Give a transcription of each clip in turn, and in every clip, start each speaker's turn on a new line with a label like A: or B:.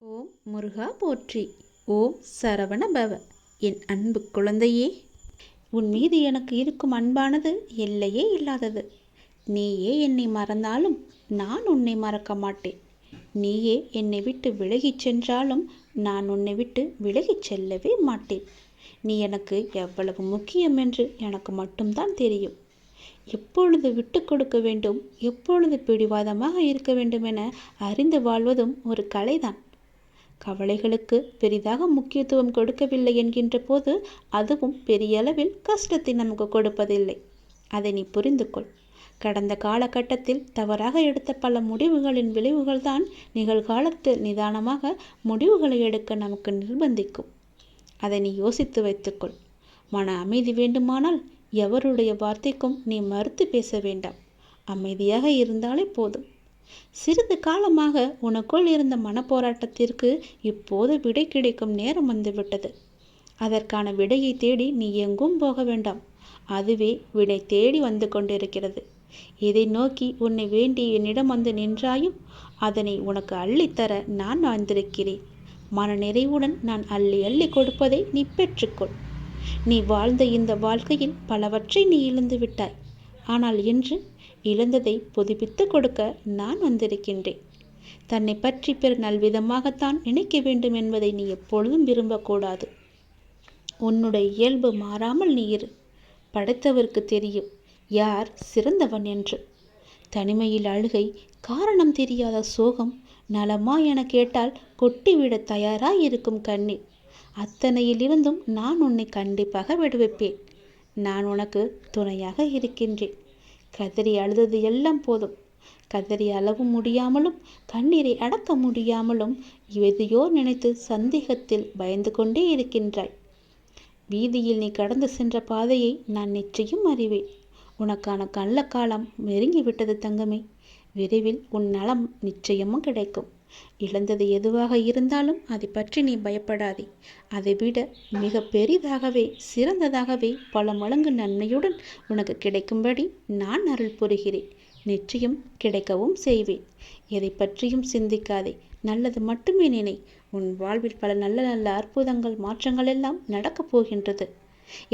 A: ஓம் முருகா போற்றி. ஓம் சரவண பவ. என் அன்பு குழந்தையே, உன் மீது எனக்கு இருக்கும் அன்பானது எல்லையே இல்லாதது. நீயே என்னை மறந்தாலும் நான் உன்னை மறக்க மாட்டேன். நீயே என்னை விட்டு விலகிச் சென்றாலும் நான் உன்னை விட்டு விலகிச் செல்லவே மாட்டேன். நீ எனக்கு எவ்வளவு முக்கியம் என்று எனக்கு மட்டும்தான் தெரியும். எப்பொழுது விட்டு கொடுக்க வேண்டும், எப்பொழுது பிடிவாதமாக இருக்க வேண்டும் என அறிந்து வாழ்வதும் ஒரு கலைதான். கவலைகளுக்கு பெரிதாக முக்கியத்துவம் கொடுக்கவில்லை என்கின்ற போது அதுவும் பெரிய அளவில் கஷ்டத்தை நமக்கு கொடுப்பதில்லை. அதை நீ புரிந்து கொள். கடந்த காலகட்டத்தில் தவறாக எடுத்த பல முடிவுகளின் விளைவுகள்தான் நிகழ்காலத்தில் நிதானமாக முடிவுகளை எடுக்க நமக்கு நிர்பந்திக்கும். அதை நீ யோசித்து வைத்துக்கொள். மன அமைதி வேண்டுமானால் எவருடைய வார்த்தைக்கும் நீ மறுத்து பேச வேண்டாம். அமைதியாக இருந்தாலே போதும். சிறிது காலமாக உனக்குள் இருந்த மனப்போராட்டத்திற்கு இப்போது விடை கிடைக்கும் நேரம் வந்துவிட்டது. அதற்கான விடையை தேடி நீ எங்கும் போக வேண்டாம். அதுவே விடை தேடி வந்து கொண்டிருக்கிறது. இதை நோக்கி உன்னை வேண்டி என்னிடம் வந்து நின்றாயும் அதனை உனக்கு அள்ளித்தர நான் வந்திருக்கிறேன். மன நிறைவுடன் நான் அள்ளி அள்ளி கொடுப்பதை நீ பெற்றுக்கொள். நீ வாழ்ந்த இந்த வாழ்க்கையில் பலவற்றை நீ இழந்து விட்டாய். ஆனால் இன்று இழந்ததை புதுப்பித்து கொடுக்க நான் வந்திருக்கின்றேன். தன்னை பற்றி பிற நல்விதமாகத்தான் நினைக்க வேண்டும் என்பதை நீ எப்பொழுதும் விரும்பக்கூடாது. உன்னுடைய இயல்பு மாறாமல் நீ இரு. படைத்தவருக்கு தெரியும் யார் சிறந்தவன் என்று. தனிமையில் அழுகை, காரணம் தெரியாத சோகம், நலமா என கேட்டால் கொட்டிவிட தயாராய் இருக்கும் கண்ணீர், அத்தனையிலிருந்தும் நான் உன்னை கண்டிப்பாக விடுவிப்பேன். நான் உனக்கு துணையாக இருக்கின்றேன். கதறி அழுதது எல்லாம் போதும். கதறி அளவும் முடியாமலும் கண்ணீரை அடக்க முடியாமலும் எதையோ நினைத்து சந்தேகத்தில் பயந்து கொண்டே இருக்கின்றாய். வீதியில் நீ கடந்து சென்ற பாதையை நான் நிச்சயம் அறிவேன். உனக்கான கள்ள காலம் நெருங்கிவிட்டது தங்கமே. விரைவில் உன் நலம் நிச்சயமும் கிடைக்கும். இழந்தது எதுவாக இருந்தாலும் அதை பற்றி நீ பயப்படாதே. அதைவிட மிக பெரிதாகவே சிறந்ததாகவே பல மடங்கு நன்மையுடன் உனக்கு கிடைக்கும்படி நான் அருள் புரிகிறேன். நிச்சயம் கிடைக்கவும் செய்வேன். எதை பற்றியும் சிந்திக்காதே. நல்லது மட்டுமே நினை. உன் வாழ்வில் பல நல்ல நல்ல அற்புதங்கள் மாற்றங்கள் எல்லாம் நடக்கப் போகின்றது.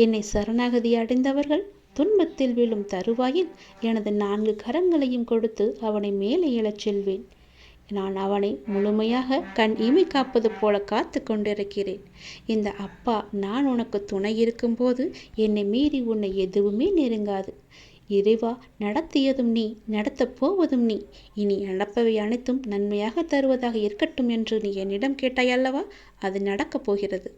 A: என்னை சரணாகதி அடைந்தவர்கள் துன்பத்தில் விழும் தருவாயில் எனது 4 கரங்களையும் கொடுத்து அவனை மேலே எழச் செல்வேன். நான் அவனை முழுமையாக கண் இமை காப்பது போல காத்து கொண்டிருக்கிறேன். இந்த அப்பா நான் உனக்கு துணை இருக்கும்போது என்னை மீறி உன்னை எதுவுமே நெருங்காது. இறைவா, நடத்தியதும் நீ, நடத்தப் போவதும் நீ. இனி நடப்பவை அனைத்தும் நன்மையாக தருவதாக இருக்கட்டும் என்று நீ என்னிடம் கேட்டாய் அல்லவா? அது நடக்கப் போகிறது.